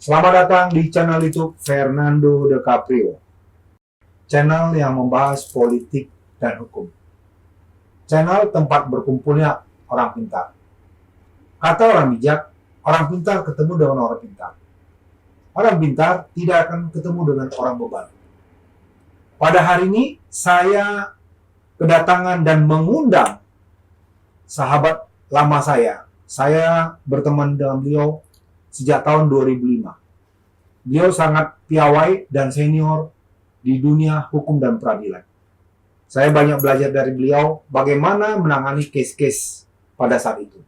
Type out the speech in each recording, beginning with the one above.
Selamat datang di channel YouTube Fernando De Caprio, channel yang membahas politik dan hukum. Channel tempat berkumpulnya orang pintar. Kata orang bijak, orang pintar ketemu dengan orang pintar. Orang pintar tidak akan ketemu dengan orang bebal. Pada hari ini, saya kedatangan dan mengundang sahabat lama saya. Saya berteman dengan beliau sejak tahun 2005. Beliau sangat piawai dan senior di dunia hukum dan peradilan. Saya banyak belajar dari beliau bagaimana menangani case-case pada saat itu.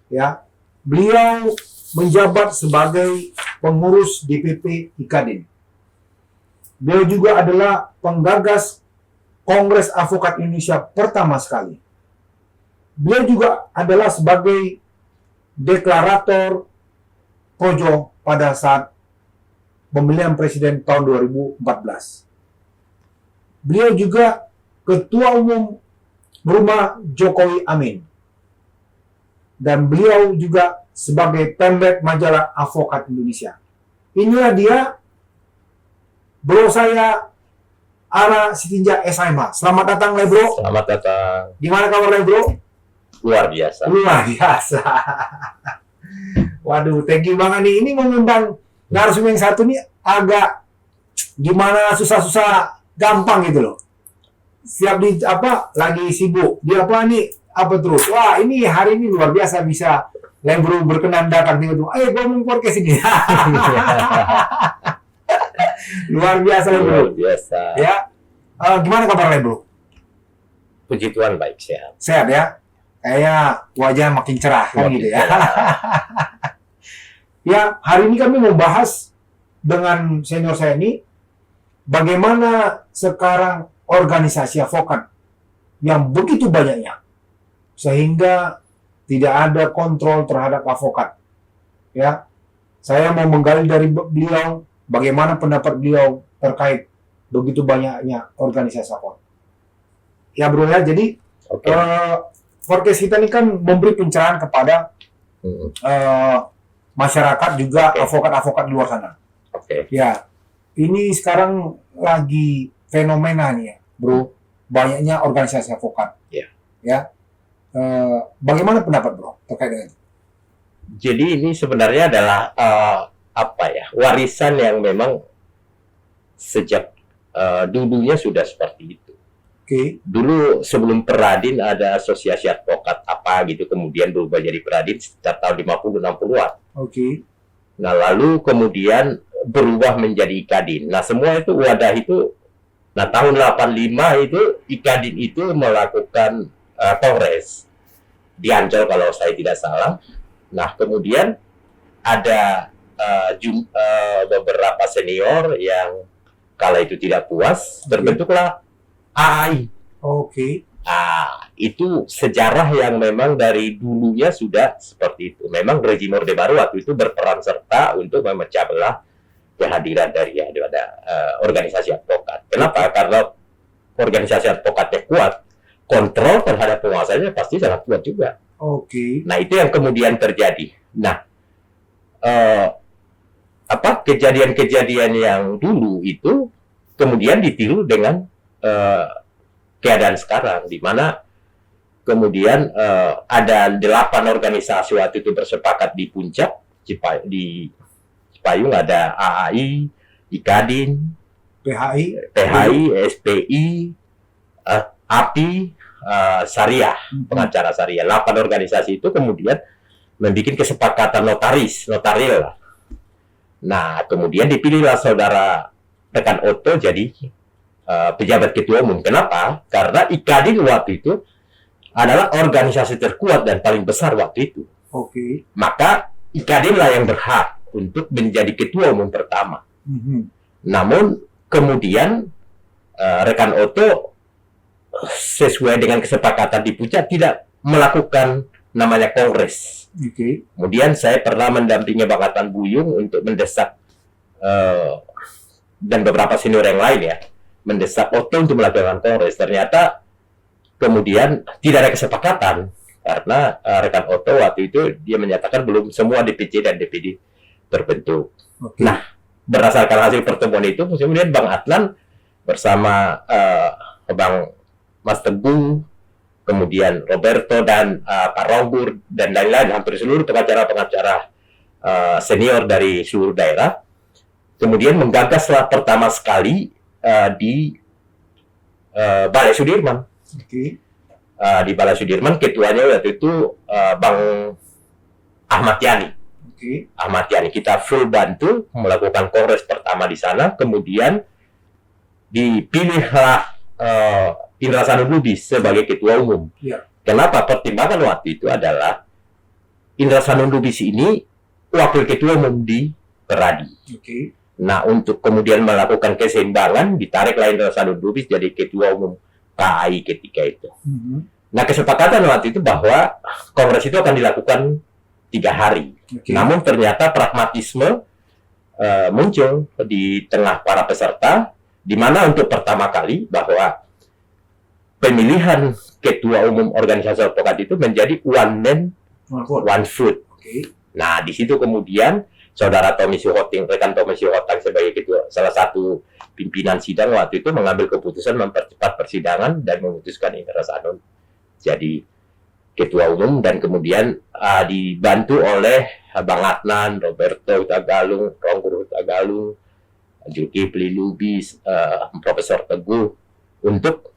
Ya, beliau menjabat sebagai pengurus DPP IKADIN. Beliau juga adalah penggagas Kongres Advokat Indonesia pertama sekali. Beliau juga adalah sebagai deklarator Projo pada saat pemilihan presiden tahun 2014. Beliau juga Ketua Umum Rumah Jokowi Amin. Dan beliau juga sebagai pemret majalah Advokat Indonesia. Inilah dia, bro saya, Ara Sitinja SMH. Selamat datang, Le Bro. Selamat datang. Gimana kabar, Le Bro? Luar biasa. Luar biasa. Waduh, thank you banget nih. Ini mengundang narasumber yang satu nih agak gimana, susah-susah gampang gitu loh. Siap di lagi sibuk. Dia apa terus. Wah, ini hari ini luar biasa bisa Lembro berkenan datang tiba-tiba. Ayo gua mau podcast ini. Luar biasa Lembro. Luar biasa. Ya. Gimana kabar Lembro? Puji Tuhan baik, sehat. Sehat ya. Kayak wajah makin cerah kan gitu ya. Ya, hari ini kami mau bahas dengan senior saya ini bagaimana sekarang organisasi advokat yang begitu banyaknya sehingga tidak ada kontrol terhadap advokat. Ya, saya mau menggali dari beliau bagaimana pendapat beliau terkait begitu banyaknya organisasi advokat. Ya bro ya, jadi podcast kita ini kan memberi pencerahan kepada masyarakat juga, advokat-advokat di luar sana. Ya, ini sekarang lagi fenomena nih ya, bro, banyaknya organisasi advokat. Ya, bagaimana pendapat bro terkait dengan itu? Jadi ini sebenarnya adalah warisan yang memang sejak dulunya sudah seperti itu. Dulu sebelum Peradin ada asosiasi advokat apa gitu, kemudian berubah jadi Peradin sekitar tahun 50-60-an. Nah, lalu kemudian berubah menjadi IKADIN. Nah, semua itu wadah itu, nah tahun 85 itu IKADIN itu melakukan kongres di Ancol kalau saya tidak salah. Nah, kemudian ada beberapa senior yang kala itu tidak puas, terbentuklah AAI. Itu sejarah yang memang dari dulunya sudah seperti itu. Memang rezim Orde Baru waktu itu berperan serta untuk memecah belah kehadiran dari organisasi advokat. Kenapa? Karena organisasi advokatnya kuat, kontrol terhadap penguasanya pasti sangat kuat juga. Nah, itu yang kemudian terjadi. Nah, kejadian-kejadian yang dulu itu kemudian ditiru dengan keadaan sekarang, di mana kemudian ada 8 organisasi waktu itu bersepakat di puncak di Cipayung, ada AAI, IKADIN, PHI, SPI, API, Syariah, pengacara Syariah. 8 organisasi itu kemudian membuat kesepakatan notaril. Nah, kemudian dipilihlah saudara rekan Otto jadi pejabat ketua umum. Kenapa? Karena IKADIN waktu itu adalah organisasi terkuat dan paling besar waktu itu. Maka IKADIN lah yang berhak untuk menjadi ketua umum pertama. Namun kemudian rekan Otto sesuai dengan kesepakatan di puncak tidak melakukan namanya kongres. Kemudian saya pernah mendampingi Bang Atan Buyung untuk mendesak dan beberapa senior yang lain ya, mendesak Otto untuk melakukan kongres. Ternyata kemudian tidak ada kesepakatan karena rekan Otto waktu itu dia menyatakan belum semua DPC dan DPD terbentuk. Oke. Nah, berdasarkan hasil pertemuan itu, kemudian Bang Adnan bersama Bang Mas Teguh, kemudian Roberto dan Pak Rongbur dan lain-lain, hampir seluruh pengacara-pengacara senior dari seluruh daerah, kemudian menggagaslah pertama sekali di Balai Sudirman. Oke. Di Balai Sudirman, ketuanya waktu itu Bang Ahmad Yani. Oke. Ahmad Yani, kita full bantu melakukan kongres pertama di sana, kemudian dipilihlah Indra Sanun Lubis sebagai ketua umum. Ya. Kenapa? Pertimbangan waktu itu adalah Indra Sanun Lubis ini wakil ketua umum di Peradi. Oke. Nah, untuk kemudian melakukan keseimbangan, ditariklah Indra Sanun Lubis jadi ketua umum KAI ketika itu. Nah, kesepakatan waktu itu bahwa kongres itu akan dilakukan 3 hari. Oke. Namun ternyata pragmatisme muncul di tengah para peserta, di mana untuk pertama kali bahwa pemilihan ketua umum organisasi advokat itu menjadi one man, one vote. Oke. Nah, di situ kemudian saudara Tommy Suhoting, rekan Tommy Suhoting sebagai ketua, salah satu pimpinan sidang waktu itu mengambil keputusan mempercepat persidangan dan memutuskan Indra Sanun jadi ketua umum, dan kemudian dibantu oleh Bang Adnan, Roberto Hutagalung, Rongbur Hutagalung, Zulkifli Lubis, Profesor Teguh untuk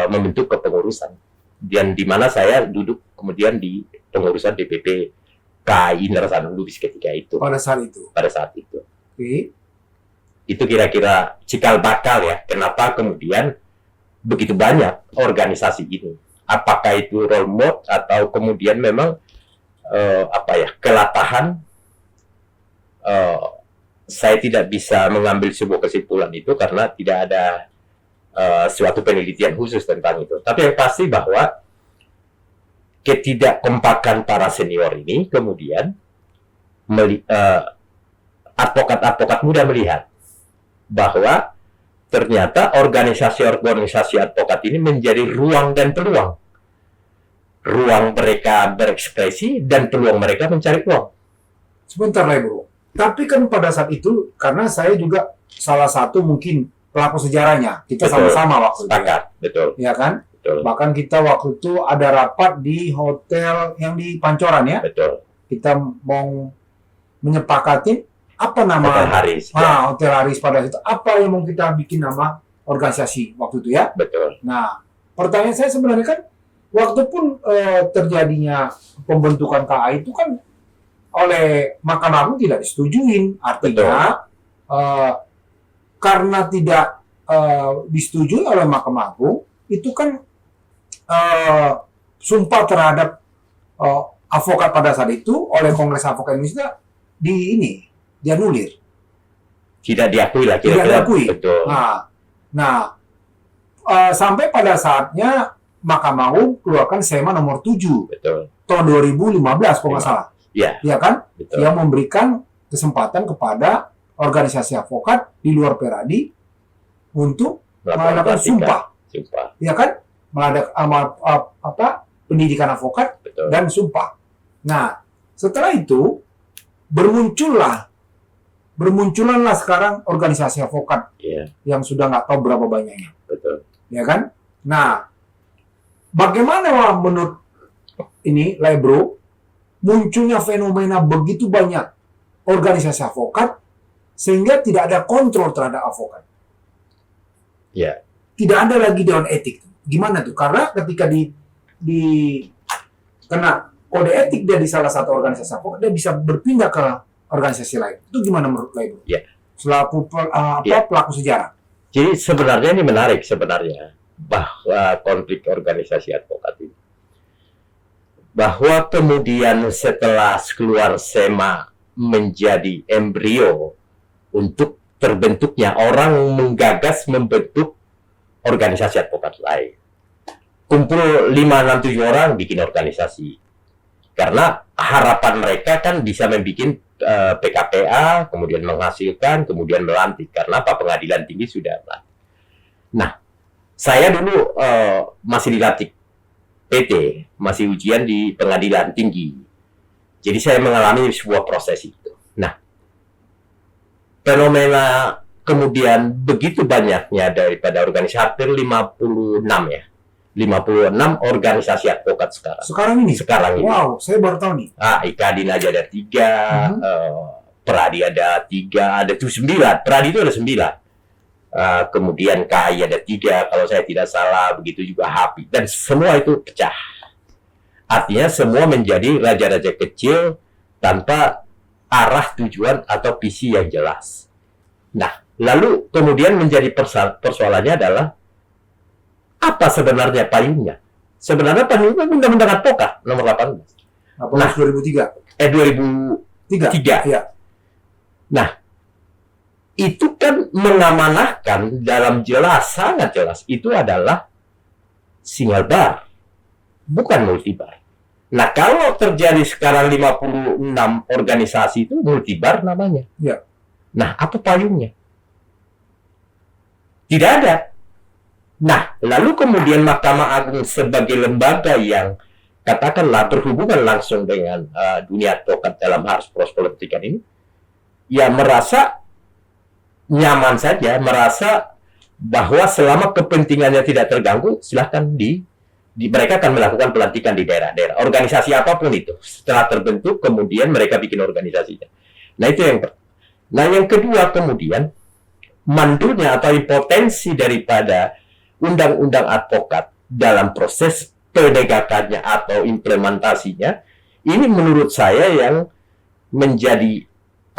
membentuk kepengurusan, dan di mana saya duduk kemudian di pengurusan DPP KAI Indra Sanun Lubis ketika itu. Pada saat itu. Pada saat itu. Oke. Itu kira-kira cikal bakal ya, kenapa kemudian begitu banyak organisasi ini. Apakah itu role model atau kemudian memang kelatahan. Saya tidak bisa mengambil sebuah kesimpulan itu karena tidak ada suatu penelitian khusus tentang itu. Tapi yang pasti bahwa ketidakkompakan para senior ini kemudian advokat-advokat muda melihat bahwa ternyata organisasi-organisasi advokat ini menjadi ruang dan peluang. Ruang mereka berekspresi dan peluang mereka mencari uang. Sebentar lah, Bro. Tapi kan pada saat itu, karena saya juga salah satu mungkin pelaku sejarahnya. Kita Betul. sama-sama waktu itu. Sepakat, betul. Ya kan? Betul. Bahkan kita waktu itu ada rapat di hotel yang di Pancoran ya. Betul. Kita mau menyepakati apa nama Hotel Haris. Ya. Hotel Haris pada itu. Apa yang mau kita bikin nama organisasi waktu itu ya. Betul. Nah, pertanyaan saya sebenarnya kan, waktu pun terjadinya pembentukan KAI itu kan oleh Mahkamah Agung tidak disetujuin. Artinya karena tidak disetujui oleh Mahkamah Agung, itu kan sumpah terhadap advokat pada saat itu oleh Kongres Advokat Indonesia dianulir. Tidak diakui lah. Tidak diakui. Betul. Nah, sampai pada saatnya Mahkamah Agung keluarkan SEMA nomor 7 Betul. tahun 2015 kalau nggak salah. Iya. Ya kan? Betul. Yang memberikan kesempatan kepada organisasi advokat di luar Peradi untuk melakukan sumpah. Sumpah. Ya kan? Mengadakan pendidikan advokat Betul. dan sumpah. Nah, setelah itu bermunculanlah sekarang organisasi advokat Iya. yang sudah nggak tahu berapa banyaknya. Betul. Ya kan? Nah, bagaimana menurut ini, Lebro, munculnya fenomena begitu banyak organisasi advokat sehingga tidak ada kontrol terhadap advokat. Ya. Tidak ada lagi dewan etik. Gimana tuh? Karena ketika kena kode etik dia di salah satu organisasi advokat, dia bisa berpindah ke organisasi lain. Itu gimana menurut Lebro? Ya. Selaku pelaku sejarah. Jadi sebenarnya ini menarik sebenarnya bahwa konflik organisasi advokat ini. Bahwa kemudian setelah keluar SEMA menjadi embrio untuk terbentuknya orang menggagas membentuk organisasi advokat lain. Kumpul 5, 6, 7 orang bikin organisasi. Karena harapan mereka kan bisa membuat PKPA, kemudian menghasilkan, kemudian melantik. Karena apa? Pengadilan tinggi sudah melantik. Nah, saya dulu masih dilantik PT, masih ujian di pengadilan tinggi. Jadi saya mengalami sebuah proses itu. Nah, fenomena kemudian begitu banyaknya daripada organisasi, hampir 56 ya. 56 organisasi advokat sekarang. Sekarang ini. Wow, saya baru tahu nih. IKADIN aja ada 3, Peradi ada 3, ada 9. Peradi itu ada 9. Kemudian KAI ada 3, kalau saya tidak salah, begitu juga HAPI. Dan semua itu pecah. Artinya semua menjadi raja-raja kecil tanpa arah tujuan atau visi yang jelas. Nah, lalu kemudian menjadi persoalannya adalah apa sebenarnya payungnya? Sebenarnya payungnya Undang-Undang Advokat nomor 18. Nah, 2003. 2003. Ya. Nah, itu kan mengamanahkan dalam jelas, sangat jelas, itu adalah single bar, bukan multibar. Nah, kalau terjadi sekarang 56 organisasi itu multibar namanya. Ya. Nah, apa payungnya? Tidak ada. Nah, lalu kemudian Mahkamah Agung sebagai lembaga yang katakanlah berhubungan langsung dengan dunia advokat dalam harus proses politikan ini, ya merasa nyaman saja, merasa bahwa selama kepentingannya tidak terganggu, silahkan mereka akan melakukan pelantikan di daerah-daerah. Organisasi apapun itu, setelah terbentuk, kemudian mereka bikin organisasinya. Nah, itu yang pertama. Nah, yang kedua kemudian, mandulnya atau impotensi daripada undang-undang advokat dalam proses penegakannya atau implementasinya, ini menurut saya yang menjadi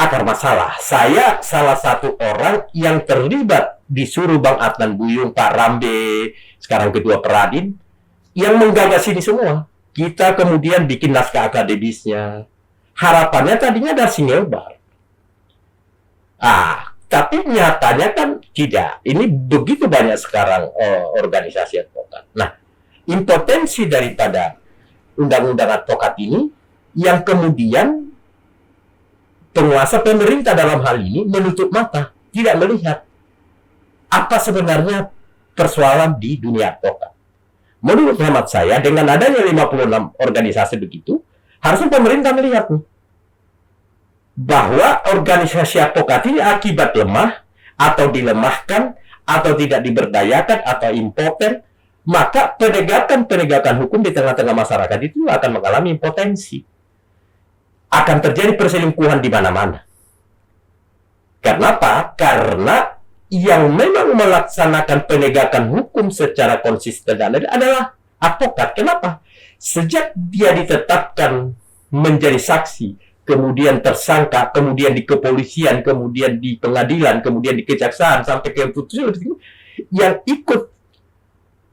akar masalah. Saya salah satu orang yang terlibat disuruh Bang Adnan Buyung, Pak Rambe, sekarang Ketua Peradin, yang menggagas ini semua. Kita kemudian bikin naskah akademisnya. Harapannya tadinya ada single bar. Tapi nyatanya kan tidak. Ini begitu banyak sekarang organisasi advokat. Nah, impotensi daripada undang-undang advokat ini yang kemudian penguasa pemerintah dalam hal ini menutup mata, tidak melihat apa sebenarnya persoalan di dunia advokat. Menurut hemat saya, dengan adanya 56 organisasi begitu, harusnya pemerintah melihat nih, bahwa organisasi advokat ini akibat lemah, atau dilemahkan, atau tidak diberdayakan, atau impoten, maka penegakan hukum di tengah-tengah masyarakat itu akan mengalami impotensi. Akan terjadi perselingkuhan di mana-mana. Kenapa? Karena yang memang melaksanakan penegakan hukum secara konsisten adalah advokat. Kenapa? Sejak dia ditetapkan menjadi saksi, kemudian tersangka, kemudian di kepolisian, kemudian di pengadilan, kemudian di kejaksaan, sampai ke putusan, yang ikut,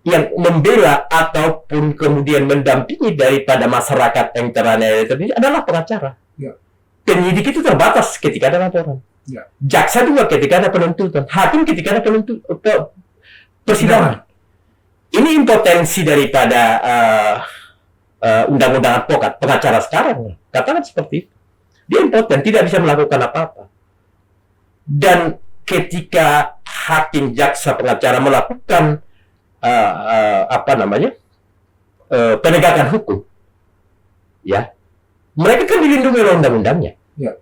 yang membela ataupun kemudian mendampingi daripada masyarakat yang teraniaya ini adalah pengacara. Ya. Penyidik itu terbatas ketika ada laporan. Ya. Jaksa juga ketika ada penuntutan, hakim ketika ada persidangan. Ini impotensi daripada undang-undang advokat. Pengacara sekarang, katakan seperti itu. Dia impoten, tidak bisa melakukan apa-apa. Dan ketika hakim, jaksa, pengacara melakukan penegakan hukum, ya, mereka kan dilindungi oleh undang-undangnya. Ya.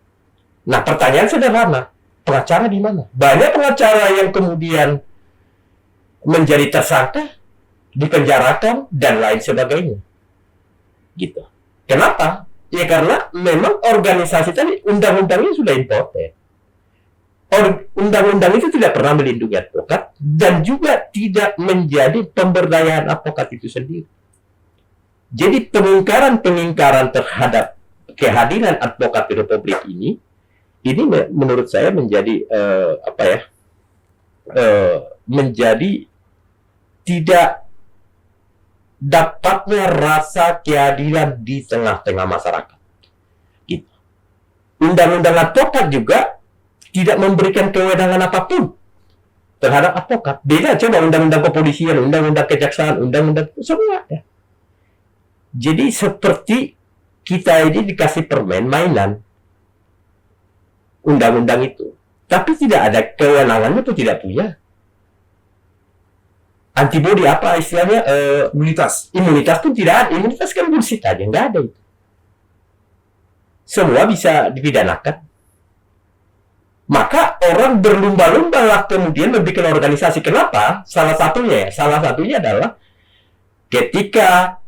Nah, pertanyaan sederhana, pengacara di mana? Banyak pengacara yang kemudian menjadi tersangka, dipenjarakan, dan lain sebagainya. Gitu. Kenapa? Ya karena memang organisasi tadi, undang-undangnya sudah impoten. Undang-undang itu tidak pernah melindungi advokat, dan juga tidak menjadi pemberdayaan advokat itu sendiri. Jadi pengingkaran terhadap kehadiran advokat di Republik ini menurut saya menjadi menjadi tidak dapatnya rasa keadilan di tengah-tengah masyarakat. Gitu. Undang-undang advokat juga tidak memberikan kewenangan apapun terhadap advokat. Beda coba undang-undang kepolisian, undang-undang kejaksaan, undang-undang semua ada. Jadi seperti kita ini dikasih permen mainan undang-undang itu, tapi tidak ada kewenangannya itu tidak punya. Antibodi apa istilahnya? Imunitas pun tidak ada. Imunitas kan bullshit aja, nggak ada itu. Semua bisa dipidanakan. Maka orang berlumba-lumba lah kemudian membuat organisasi. Kenapa? Salah satunya adalah ketika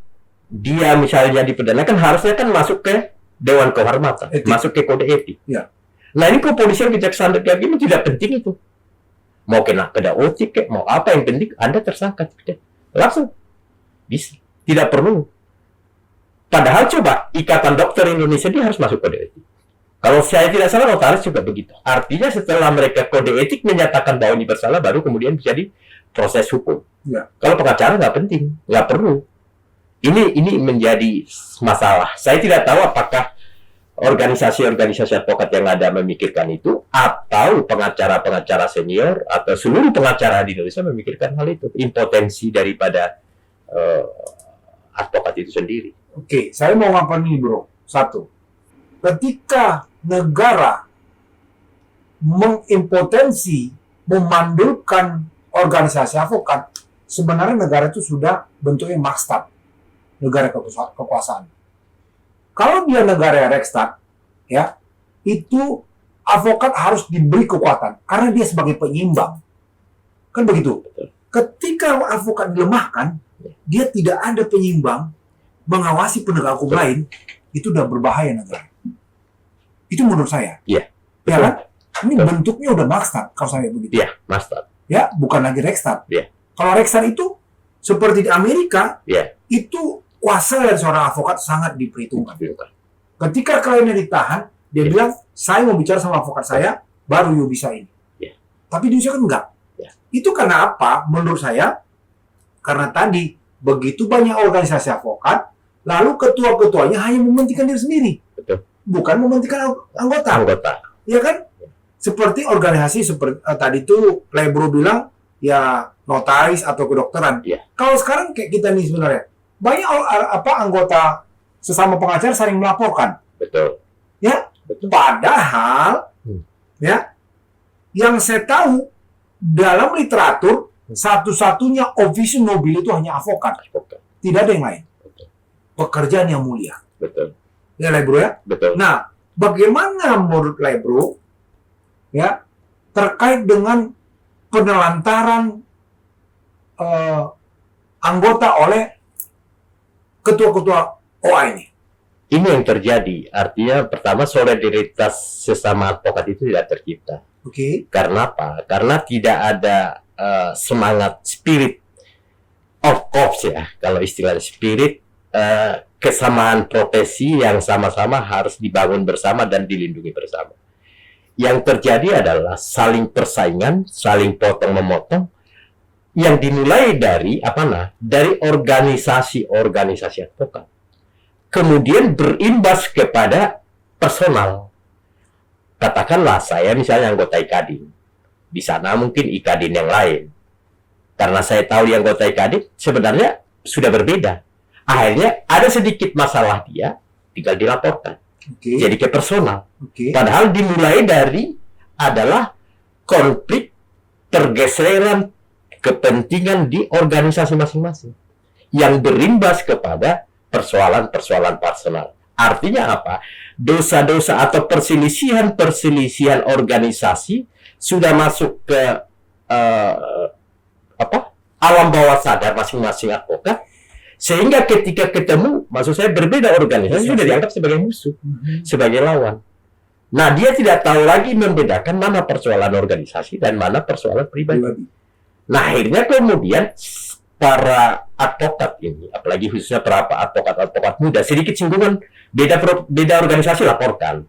dia misalnya dipidanakan, harusnya kan masuk ke Dewan Kehormatan, Etik. masuk ke kode etik. Ya. Nah ini kepolisian kejaksaan kayak gini tidak penting itu. Mau kena etik, mau apa yang penting Anda tersangka, langsung bisa, tidak perlu. Padahal coba Ikatan Dokter Indonesia dia harus masuk kode etik. Kalau saya tidak salah, notaris juga begitu. Artinya setelah mereka kode etik menyatakan bahwa ini bersalah, baru kemudian bisa diproses hukum. Ya. Kalau pengacara nggak penting, nggak perlu. Ini menjadi masalah. Saya tidak tahu apakah organisasi-organisasi advokat yang ada memikirkan itu, atau pengacara-pengacara senior, atau seluruh pengacara di Indonesia memikirkan hal itu. Impotensi daripada advokat itu sendiri. Oke, saya mau ngapa nih bro? Satu, ketika negara mengimpotensi, memandulkan organisasi advokat, sebenarnya negara itu sudah bentuknya makstat, negara kekuasaan. Kalau dia negara rekstad, ya, itu advokat harus diberi kekuatan karena dia sebagai penyeimbang. Kan begitu. Ketika advokat dilemahkan, dia tidak ada penyeimbang mengawasi penegak hukum lain, itu udah berbahaya negara. Itu menurut saya. Iya. Ya kan? Ini bentuknya udah maksat kalau saya begitu. Iya, maksud. Ya, bukan lagi rekstad. Iya. Kalau rekstad itu seperti di Amerika, Iya. itu kuasa dari seorang advokat sangat diperhitungkan. Ketika kliennya ditahan, dia bilang, saya mau bicara sama advokat saya, baru you bisa ini. Ya. Tapi di Indonesia kan enggak. Ya. Itu karena apa? Menurut saya, karena tadi begitu banyak organisasi advokat, lalu ketua-ketuanya hanya mementingkan diri sendiri. Betul. Bukan mementingkan anggota. Ya kan? Seperti organisasi seperti tadi itu Lebro bilang, ya notaris atau kedokteran. Ya. Kalau sekarang kayak kita nih sebenarnya, banyak anggota sesama pengacara saling melaporkan. Betul. Ya, Betul. Padahal, ya, yang saya tahu dalam literatur satu-satunya officium nobile itu hanya advokat, tidak ada yang lain. Betul. Pekerjaan yang mulia. Betul. Ya, Lebro ya. Betul. Nah, bagaimana menurut Lebro, ya, terkait dengan penelantaran anggota oleh ketua-ketua OA ini? Ini yang terjadi. Artinya pertama solidaritas sesama advokat itu tidak tercipta. Oke. Karena apa? Karena tidak ada semangat spirit of corps ya. Kalau istilah spirit kesamaan profesi yang sama-sama harus dibangun bersama dan dilindungi bersama. Yang terjadi adalah saling persaingan, saling potong-memotong yang dimulai dari dari organisasi-organisasi advokat. Kemudian berimbas kepada personal. Katakanlah saya misalnya anggota IKADIN. Di sana mungkin IKADIN yang lain. Karena saya tahu yang anggota IKADIN sebenarnya sudah berbeda. Akhirnya ada sedikit masalah dia, tinggal dilaporkan. Oke. Jadi ke personal. Oke. Padahal dimulai dari adalah konflik pergeseran kepentingan di organisasi masing-masing. Yang berimbas kepada persoalan-persoalan personal. Artinya apa? Dosa-dosa atau perselisihan-perselisihan organisasi sudah masuk ke alam bawah sadar masing-masing advokat, sehingga ketika ketemu, maksud saya berbeda organisasi sudah dianggap sebagai musuh, sebagai lawan. Nah, dia tidak tahu lagi membedakan mana persoalan organisasi dan mana persoalan pribadi. Nah, akhirnya kemudian para advokat ini, apalagi khususnya para advokat muda, sedikit singgungan beda organisasi laporkan.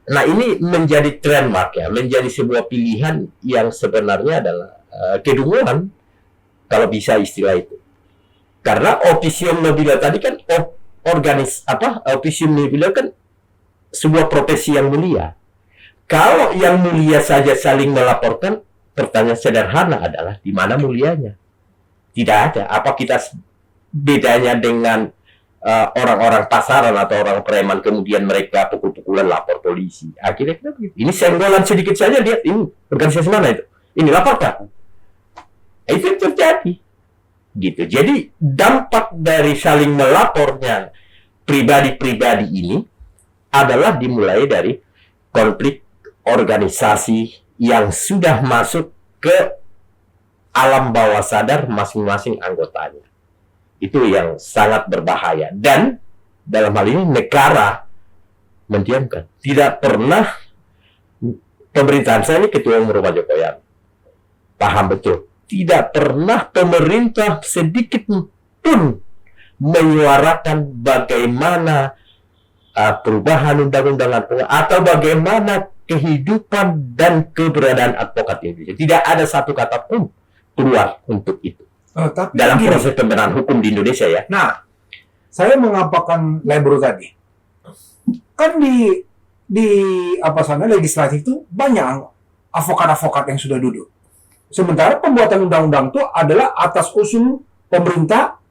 Nah, ini menjadi trademark ya, menjadi sebuah pilihan yang sebenarnya adalah kedunguan, kalau bisa istilah itu. Karena officium nobile tadi kan officium nobile kan sebuah profesi yang mulia. Kalau yang mulia saja saling melaporkan, pertanyaan sederhana adalah di mana mulianya? Tidak ada. Apa kita bedanya dengan orang-orang pasaran atau orang preman kemudian mereka pukul-pukulan lapor polisi? Akhirnya kita begitu. Ini senggolan sedikit saja, lihat ini organisasi mana itu? Ini laporkan. Itu yang terjadi. Gitu. Jadi dampak dari saling melapornya pribadi-pribadi ini adalah dimulai dari konflik organisasi yang sudah masuk ke alam bawah sadar masing-masing anggotanya. Itu yang sangat berbahaya. Dan dalam hal ini negara mendiamkan. Tidak pernah pemerintahan saya ini ketua umum Rumah Jokoyan. Paham betul. Tidak pernah pemerintah sedikit pun menyuarakan bagaimana perubahan undang-undang advokat atau bagaimana kehidupan dan keberadaan advokat Indonesia. Tidak ada satu kata pun keluar untuk itu. Tapi Dalam gini, proses pembenahan hukum di Indonesia ya. nah, saya mengapakan Lebro tadi. Kan di apa sana legislatif itu banyak advokat-advokat yang sudah duduk. Sementara pembuatan undang-undang itu adalah atas usul pemerintah,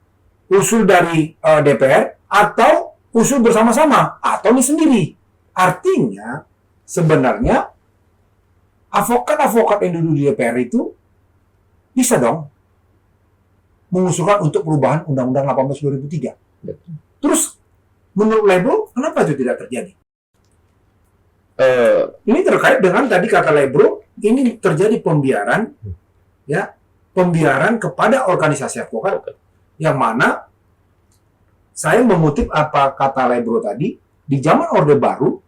usul dari DPR, atau usul bersama-sama, atau ini sendiri. Artinya, sebenarnya, advokat-advokat yang duduk di DPR itu bisa dong mengusulkan untuk perubahan Undang-Undang 18 2003. Terus, menurut Lebro, kenapa itu tidak terjadi? Ini terkait dengan tadi kata Lebro, ini terjadi pembiaran, ya, pembiaran kepada organisasi advokat, yang mana saya mengutip apa kata Lebro tadi, di zaman Orde Baru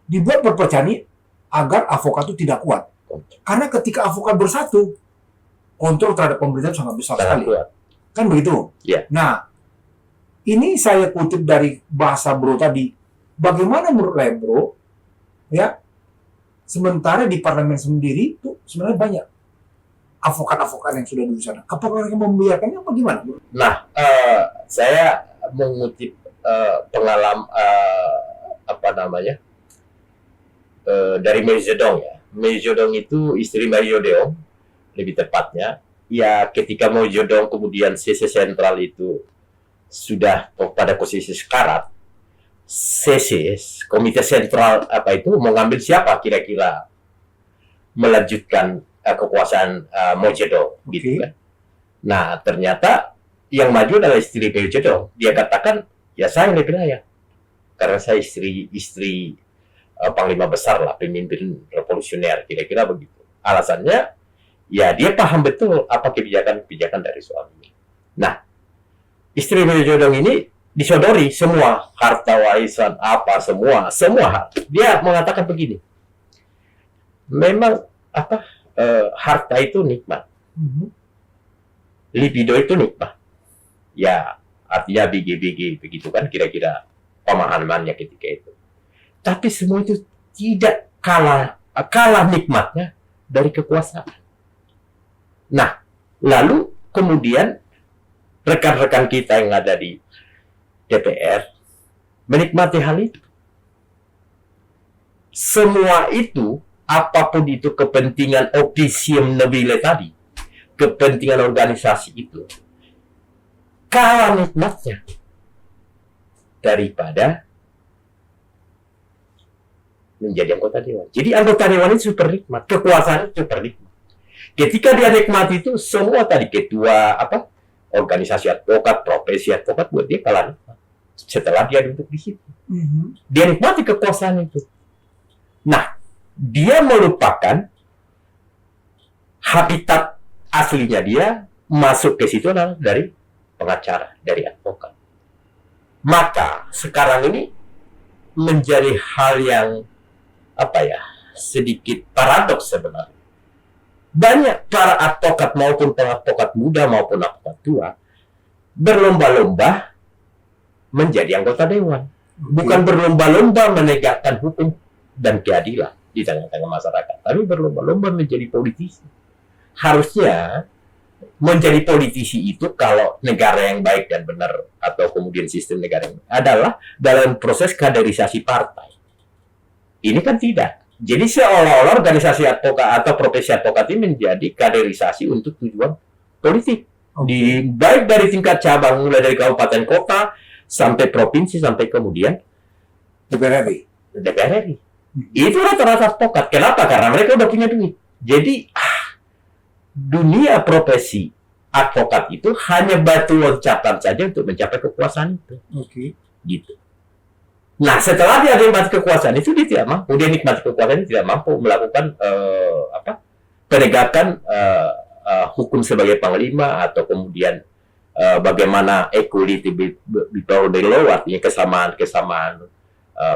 dibuat perpecahan ini agar advokat itu tidak kuat, karena ketika advokat bersatu, kontrol terhadap pemerintah sangat besar sekali, kan begitu? Ya. Nah, ini saya kutip dari bahasa Bro tadi. Bagaimana menurut Lebro, ya? Sementara di parlemen sendiri itu sebenarnya banyak advokat-advokat yang sudah di sana. Apakah mereka membiarkannya apa gimana? Nah, saya mengutip pengalaman dari Mary Zedong ya. Mary Zedong itu istri Mario Deong, lebih tepatnya. Ya, ketika Mary Zedong kemudian CC Sentral itu sudah pada posisi sekarat, CC, Komite Sentral mengambil siapa kira-kira melanjutkan kekuasaan Mao Zedong, gitu kan? Nah, ternyata yang maju adalah istri Mao Zedong. Dia katakan, ya saya lebih layak karena saya istri panglima besar lah, pemimpin revolusioner, kira-kira begitu. Alasannya, ya dia paham betul apa kebijakan-kebijakan dari suaminya. Nah, istri Mao Zedong ini disodori semua harta warisan semua hal. Dia mengatakan begini, memang harta itu nikmat, libido itu nikmat, ya artinya bigi begitu kan kira-kira pemahamannya ketika itu. Tapi semua itu tidak kalah nikmatnya dari kekuasaan. Nah, lalu kemudian rekan-rekan kita yang ada di DPR menikmati hal itu. Semua itu, apapun itu kepentingan officium nobile tadi, kepentingan organisasi itu, kalah nikmatnya daripada menjadi anggota dewan. Jadi anggota dewan itu super nikmat, kekuasaan itu super nikmat. Ketika dia nikmati itu, semua tadi ketua organisasi advokat, profesi advokat buat dia kalah nikmat. Setelah dia duduk di situ, dia nikmati kekuasaan itu. Nah, dia melupakan habitat aslinya dia masuk ke situ adalah dari pengacara, dari advokat. Maka sekarang ini menjadi hal yang sedikit paradoks sebenarnya. Banyak para advokat maupun pengadvokat muda maupun advokat tua berlomba-lomba menjadi anggota dewan. Bukan berlomba-lomba menegakkan hukum dan keadilan di tengah-tengah masyarakat, tapi berlomba-lomba menjadi politisi. Harusnya menjadi politisi itu kalau negara yang baik dan benar atau kemudian sistem negara yang adalah dalam proses kaderisasi partai. Ini kan tidak. Jadi seolah-olah organisasi advokat atau profesi advokat ini menjadi kaderisasi untuk tujuan politik. Baik dari tingkat cabang, mulai dari kabupaten kota, sampai provinsi, sampai kemudian DPR RI. Itu rata-rata advokat. Kenapa? Karena mereka udah punya duit. Jadi, dunia profesi advokat itu hanya batu loncatan saja untuk mencapai kekuasaan itu. Gitu. Nah, setelah dia nikmati kekuasaan itu dia tidak mampu, dia nikmati kekuasaan itu tidak mampu melakukan penegakan hukum sebagai panglima atau kemudian bagaimana equality before the law, artinya kesamaan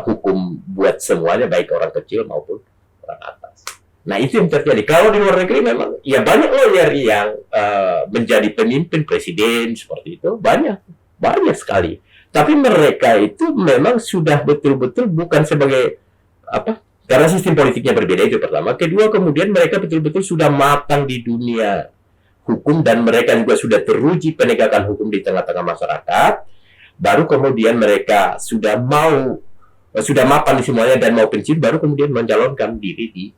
hukum buat semuanya, baik orang kecil maupun orang atas. Nah, itu yang terjadi. Kalau di luar negeri memang ya banyak lawyer yang menjadi pemimpin presiden seperti itu, banyak sekali. Tapi mereka itu memang sudah betul-betul bukan sebagai karena sistem politiknya berbeda, itu pertama. Kedua, kemudian mereka betul-betul sudah matang di dunia hukum dan mereka juga sudah teruji penegakan hukum di tengah-tengah masyarakat. Baru kemudian mereka sudah mapan di semuanya dan mau pensiun, baru kemudian mencalonkan diri di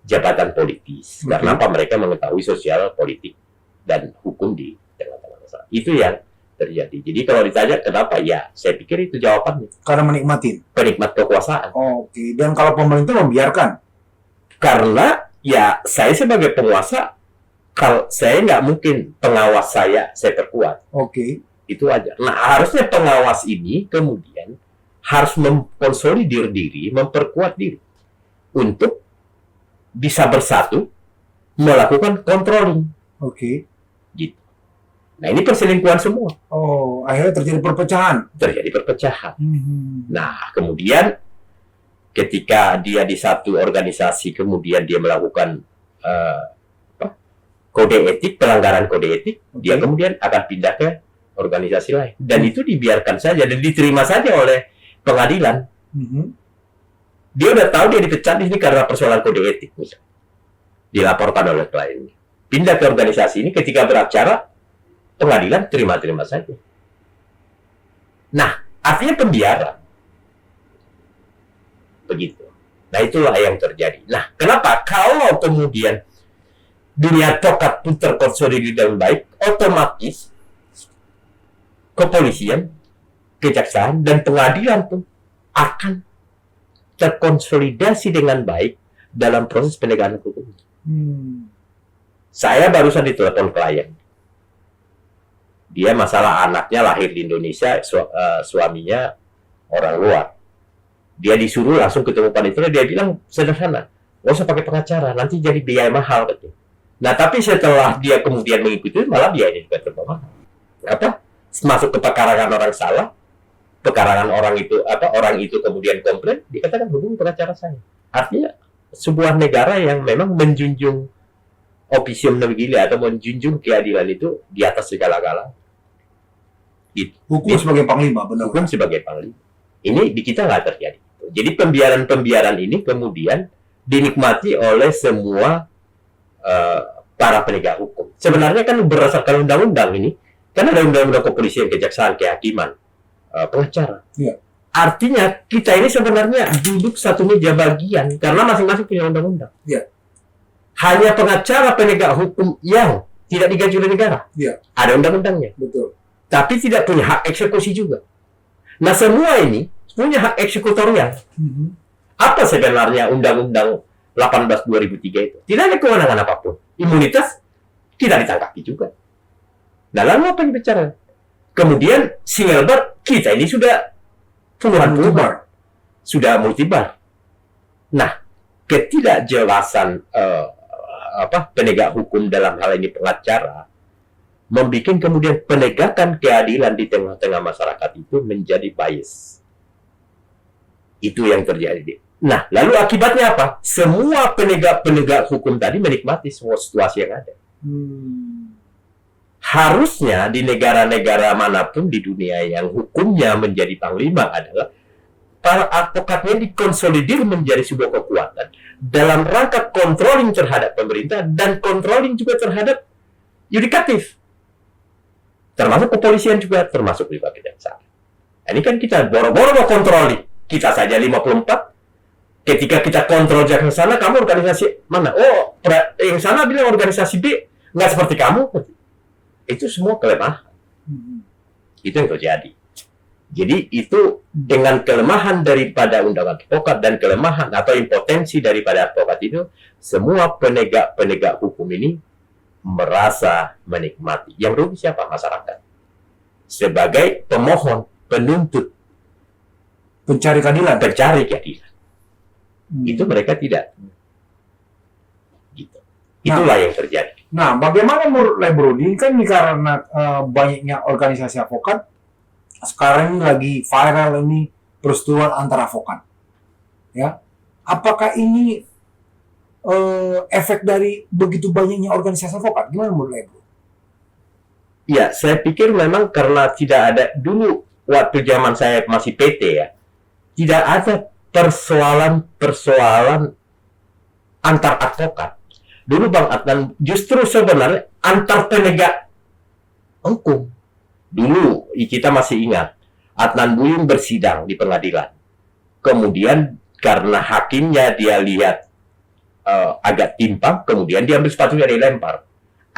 jabatan politis. Karena apa? Mereka mengetahui sosial, politik, dan hukum di tengah-tengah masyarakat. Itu yang terjadi. Jadi kalau ditanya kenapa, ya saya pikir itu jawabannya. Karena menikmati. Penikmat kekuasaan. Oke. Dan kalau pemerintah membiarkan? Karena ya saya sebagai penguasa, kalau saya nggak mungkin pengawas saya perkuat. Oke. Itu aja. Nah, harusnya pengawas ini kemudian harus mengkonsolidir diri, memperkuat diri untuk bisa bersatu melakukan controlling. Oke. Gitu. Nah, ini perselingkuhan semua. Oh, akhirnya terjadi perpecahan. Nah, kemudian ketika dia di satu organisasi, kemudian dia melakukan kode etik, pelanggaran kode etik, dia kemudian akan pindah ke organisasi lain. Dan itu dibiarkan saja dan diterima saja oleh pengadilan. Dia udah tahu dia dipecat ini karena persoalan kode etik, misalnya. Dilaporkan oleh kliennya. Pindah ke organisasi ini, ketika beracara, pengadilan terima-terima saja. Nah, artinya pembiaran. Begitu. Nah, itulah yang terjadi. Nah, kenapa? Kalau kemudian dunia advokat pun terkonsolidir dengan baik, otomatis kepolisian, kejaksaan, dan pengadilan pun akan terkonsolidasi dengan baik dalam proses penegakan hukum. Saya barusan ditelepon klien. Dia masalah anaknya lahir di Indonesia, suaminya orang luar. Dia disuruh langsung ketemu panitia, dia bilang sederhana, nggak usah pakai pengacara, nanti jadi biaya mahal. Gitu. Nah, tapi setelah dia kemudian mengikuti, malah biayanya juga terlalu mahal. Masuk ke pekarangan orang salah, pekarangan orang itu kemudian komplain, dikatakan hubungi pengacara saya. Artinya sebuah negara yang memang menjunjung officium nobile atau menjunjung keadilan itu di atas segala-galanya. Hukum sebagai panglima, benar. Hukum sebagai panglima. Ini di kita nggak terjadi. Jadi pembiaran-pembiaran ini kemudian dinikmati oleh semua para penegak hukum. Sebenarnya kan berdasarkan undang-undang ini, kan ada undang-undang kepolisian, kejaksaan, kehakiman, pengacara. Iya. Artinya kita ini sebenarnya duduk satu meja bagian karena masing-masing punya undang-undang. Iya. Hanya pengacara penegak hukum yang tidak digaji oleh negara. Iya. Ada undang-undangnya. Betul. Tapi tidak punya hak eksekusi juga. Nah, semua ini punya hak eksekutorial. Apa sebenarnya Undang-Undang 18 2003 itu? Tidak ada kewenangan apapun. Imunitas tidak ditangkapi juga. Nah, lalu apa yang bicara? Kemudian Singelberg, kita ini sudah puluhan bar. Sudah multibar. Nah, ketidakjelasan penegak hukum dalam hal ini pengacara membuat kemudian penegakan keadilan di tengah-tengah masyarakat itu menjadi bias. Itu yang terjadi. Nah, lalu akibatnya apa? Semua penegak hukum tadi menikmati semua situasi yang ada. Harusnya di negara-negara manapun di dunia yang hukumnya menjadi panglima adalah para advokatnya dikonsolidir menjadi sebuah kekuatan dalam rangka controlling terhadap pemerintah dan controlling juga terhadap yudikatif. Termasuk kepolisian juga, termasuk juga kejaksaan. Ini kan kita boro-boro mau kontrol kita saja 54. Ketika kita kontrol jalan sana, kamu organisasi mana? Oh, yang sana bilang organisasi B, nggak seperti kamu. Itu semua kelemahan. Itu yang terjadi. Jadi itu dengan kelemahan daripada undang advokat dan kelemahan atau impotensi daripada advokat itu, semua penegak hukum ini merasa menikmati. Yang rugi siapa? Masyarakat. Sebagai pemohon, penuntut. Pencari keadilan. pencari keadilan. Hmm. Itu mereka tidak. Gitu. Itulah yang terjadi. Nah, bagaimana menurut Lebro? Ini kan karena banyaknya organisasi advokat, sekarang ini lagi viral ini perseteruan antara advokat. Ya, apakah ini efek dari begitu banyaknya organisasi advokat? Gimana menurut Lebro? Ya, saya pikir memang karena tidak ada dulu waktu zaman saya masih PT ya, tidak ada persoalan antar advokat. Dulu Bang Adnan justru sebenarnya antar penegak hukum. Dulu kita masih ingat Adnan Buyung bersidang di pengadilan. Kemudian karena hakimnya dia lihat agak timpang, kemudian dia ambil sepatunya dilempar.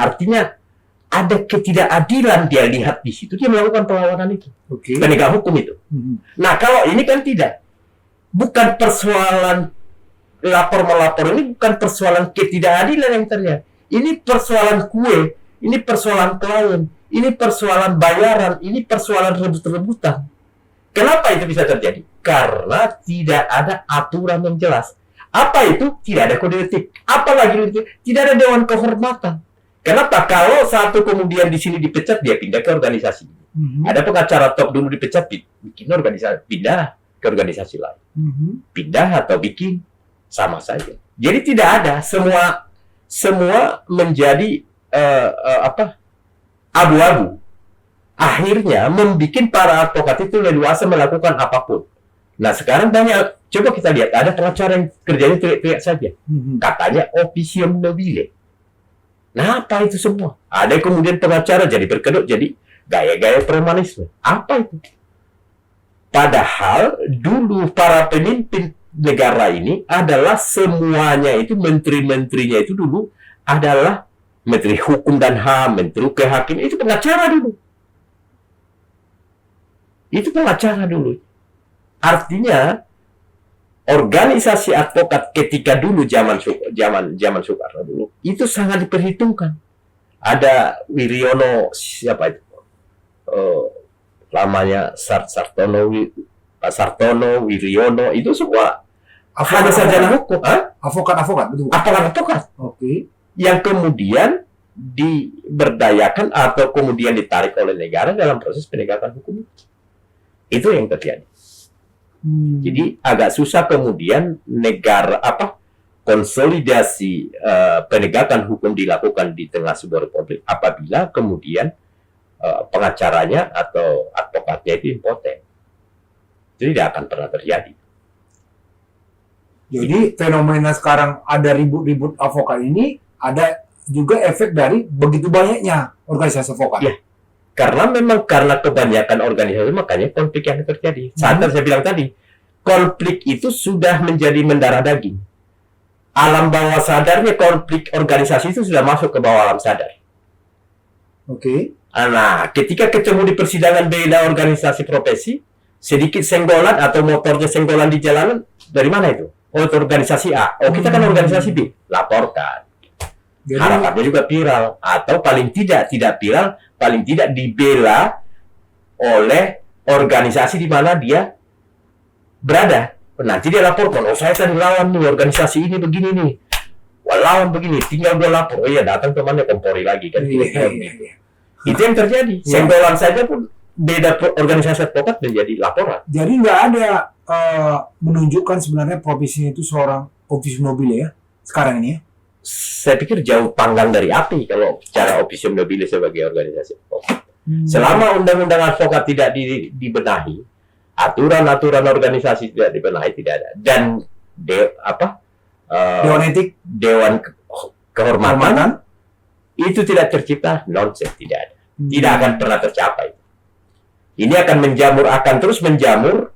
Artinya ada ketidakadilan dia lihat di situ, dia melakukan perlawanan itu. Oke. Penegak hukum itu. Nah, kalau ini kan tidak. Bukan persoalan lapor-melapor, ini bukan persoalan ketidakadilan yang terjadi. Ini persoalan kue, ini persoalan klien, ini persoalan bayaran, ini persoalan rebut-rebutan. Kenapa itu bisa terjadi? Karena tidak ada aturan yang jelas. Apa itu? Tidak ada kode etik. Apalagi itu? Tidak ada dewan kehormatan. Kenapa? Kalau satu kemudian di sini dipecat, dia pindah ke organisasi. Ada pengacara top dulu dipecat, bikin organisasi, pindah ke organisasi lain. Pindah atau bikin, sama saja. Jadi tidak ada, semua menjadi abu-abu. Akhirnya membuat para advokat itu leluasa melakukan apapun. Nah sekarang banyak, coba kita lihat, ada pengacara yang kerjanya teriak-teriak saja. Katanya officium nobile. Nah, apa itu semua? Ada kemudian pengacara jadi berkedok, jadi gaya-gaya premanisme. Apa itu? Padahal dulu para pemimpin negara ini adalah semuanya itu, menteri-menterinya itu dulu adalah menteri hukum dan HAM, menteri kehakiman, itu pengacara dulu. Itu pengacara dulu. Artinya organisasi advokat ketika dulu zaman Soekarno dulu itu sangat diperhitungkan. Ada Wiryono, siapa itu? Namanya Sartono, Wiryono, itu semua ada sarjana hukum, Advokat, betul. advokat. Oke. Yang kemudian diberdayakan atau kemudian ditarik oleh negara dalam proses penegakan hukum. Itu yang terjadi. Jadi agak susah kemudian negara konsolidasi penegakan hukum dilakukan di tengah sebuah republik apabila kemudian pengacaranya atau advokatnya itu impoten. Itu tidak akan pernah terjadi. Jadi fenomena sekarang ada ribut-ribut advokat ini ada juga efek dari begitu banyaknya organisasi advokat. Ya. Karena kebanyakan organisasi, makanya konflik yang terjadi. Saat saya bilang tadi, konflik itu sudah menjadi mendarah daging. Alam bawah sadarnya konflik organisasi itu sudah masuk ke bawah alam sadar. Oke. Nah, ketika ketemu di persidangan beda organisasi profesi, sedikit senggolan atau motornya senggolan di jalanan, dari mana itu? Oh, itu organisasi A. Oh, kita kan organisasi B. Laporkan. Jadi, harapannya juga viral. Atau paling tidak viral, paling tidak dibela oleh organisasi di mana dia berada. Nanti dia laporkan, oh saya tadi lawan nih, organisasi ini begini nih. Wah, lawan begini, tinggal gue lapor. Oh iya, datang temannya Kompori lagi kan. Itu yang terjadi. Senggolan saja pun beda organisasi advokat menjadi laporan. Jadi nggak ada menunjukkan sebenarnya profesinya itu seorang officium nobile ya sekarang ini ya. Saya pikir jauh panggang dari api kalau bicara officium nobile sebagai organisasi advokat. Selama undang-undang advokat tidak dibenahi, aturan-aturan organisasi tidak dibenahi, tidak ada. Dan Dewan etik, dewan kehormatan itu tidak tercipta, nonsens, tidak ada. Tidak akan pernah tercapai. Ini akan terus menjamur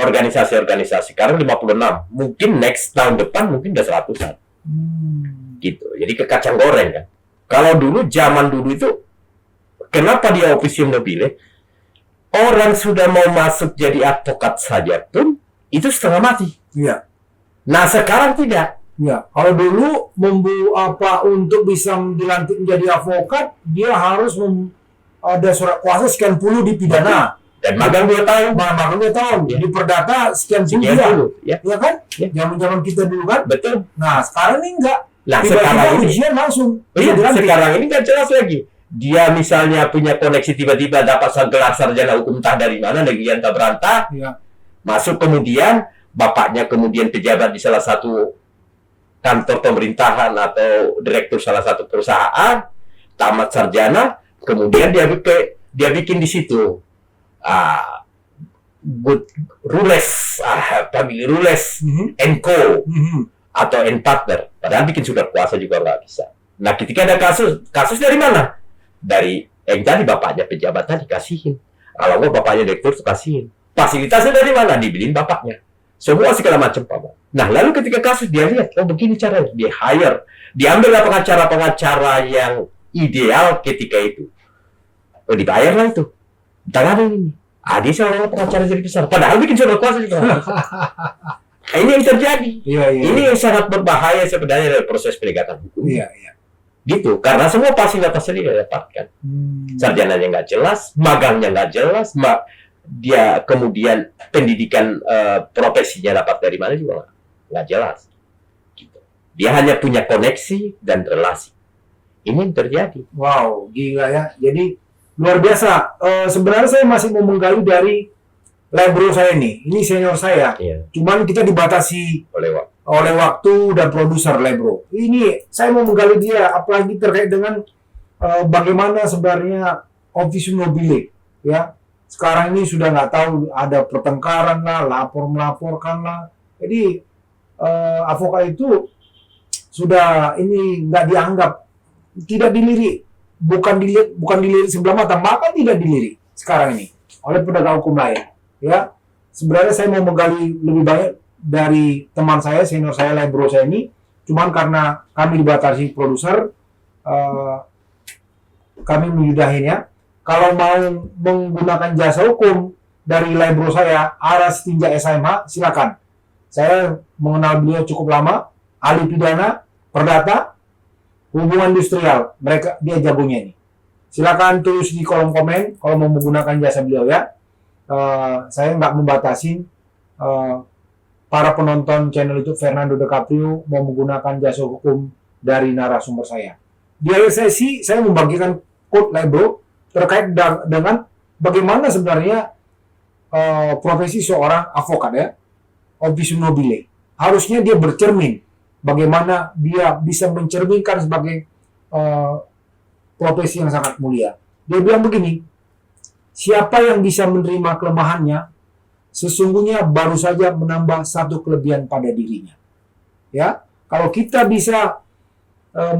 organisasi-organisasi. Sekarang 56, mungkin next tahun depan mungkin udah 100-an. Gitu. Jadi ke kacang goreng kan. Kalau zaman dulu itu kenapa dia officium nobile? Orang sudah mau masuk jadi advokat saja pun itu setengah mati. Iya. Nah, sekarang tidak. Ya, kalau dulu untuk bisa dilantik menjadi advokat, dia harus ada surat kuasa sekian puluh di pidana. Dan magang 2 tahun. Magang 2 tahun. Ya. Di Perdata sekian Sekian bulan. dulu. Ya, Ya kan? Ya. Zaman-zaman kita dulu kan. betul. Nah, sekarang ini enggak. Nah, Tiba-tiba sekarang ini, ujian langsung. iya, Dilantik. sekarang ini nggak jelas lagi. Dia misalnya punya koneksi tiba-tiba dapat gelar sarjana hukum entah dari mana, negeri entah berantah, Iya. masuk kemudian bapaknya kemudian pejabat di salah satu kantor pemerintahan atau direktur salah satu perusahaan, tamat sarjana, kemudian dia bikin di situ good rules, family rules, and co atau and partner. Padahal bikin surat kuasa juga nggak bisa. Nah, ketika ada kasus dari mana? Dari yang tadi bapaknya pejabat tadi kasihin. Kalau nggak bapaknya direktur kasihin. Fasilitasnya dari mana? Dibeliin bapaknya. Semua segala macam, Pak. Nah, lalu ketika kasus dia lihat, oh begini caranya, dia hire, diambillah pengacara-pengacara yang ideal ketika itu. Oh, dibayarlah itu. Tangan ini. Dia seorang pengacara jadi besar. Padahal bikin surat kuasa juga. Nah, ini yang terjadi. Iya. Ini yang sangat berbahaya sebenarnya dari proses penegakan hukum. Iya. Gitu, karena semua fasilitasnya dia dapatkan. Sarjananya nggak jelas, magangnya nggak jelas, dia kemudian pendidikan profesinya dapat dari mana juga nggak jelas. Gitu. Dia hanya punya koneksi dan relasi. Ini yang terjadi. Wow, gila ya. Jadi luar biasa. Sebenarnya saya masih mau menggali dari labro saya nih. Ini senior saya. Iya. Cuman kita dibatasi Oleh oleh waktu dan produser labro. Ini saya mau menggali dia, apalagi terkait dengan bagaimana sebenarnya office mobile, ya. Sekarang ini sudah nggak tahu ada pertengkaran lah, melaporkan lah. Jadi advokat itu sudah ini nggak dianggap, tidak dilirik, bukan dilirik sebelah mata, bahkan tidak dilirik sekarang ini oleh penegak hukum lain. Ya, sebenarnya saya mau menggali lebih banyak dari teman saya, senior saya, labro saya ini, cuman karena kami dibatasi produser, kami menyudahinya. Kalau mau menggunakan jasa hukum dari labro saya, Aras Tinja SMH, silakan. Saya mengenal beliau cukup lama, ahli pidana, perdata, hubungan industrial, dia jagonya ini. Silakan tulis di kolom komen kalau mau menggunakan jasa beliau ya. Saya nggak membatasi para penonton channel YouTube Fernando De Caprio mau menggunakan jasa hukum dari narasumber saya. Di akhir sesi, saya membagikan quote labro terkait dengan bagaimana sebenarnya profesi seorang advokat ya, office nobile. Harusnya dia bercermin bagaimana dia bisa mencerminkan sebagai profesi yang sangat mulia. Dia bilang begini, siapa yang bisa menerima kelemahannya, sesungguhnya baru saja menambah satu kelebihan pada dirinya. Ya, kalau kita bisa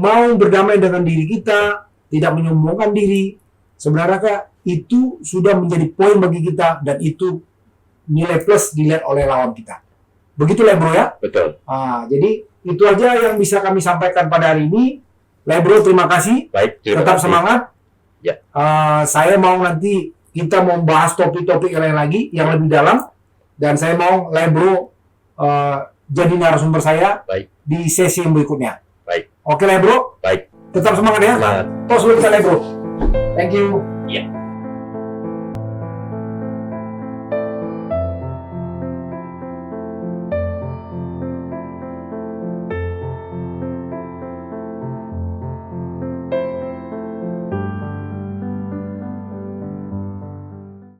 mau berdamai dengan diri kita, tidak menyombongkan diri, sebenarnya itu sudah menjadi poin bagi kita dan itu nilai plus dilihat oleh lawan kita. Begitu Lebro ya? Betul. Jadi itu aja yang bisa kami sampaikan pada hari ini. Lebro, terima kasih. Baik, Tetap semangat. Ya. Saya mau nanti kita mau bahas topik-topik yang lain lagi yang lebih dalam, dan saya mau Lebro jadi narasumber saya di sesi yang berikutnya. Baik. Oke Lebro? Baik. Tetap semangat ya. Semangat. Tos dulu kita Lebro. Thank you.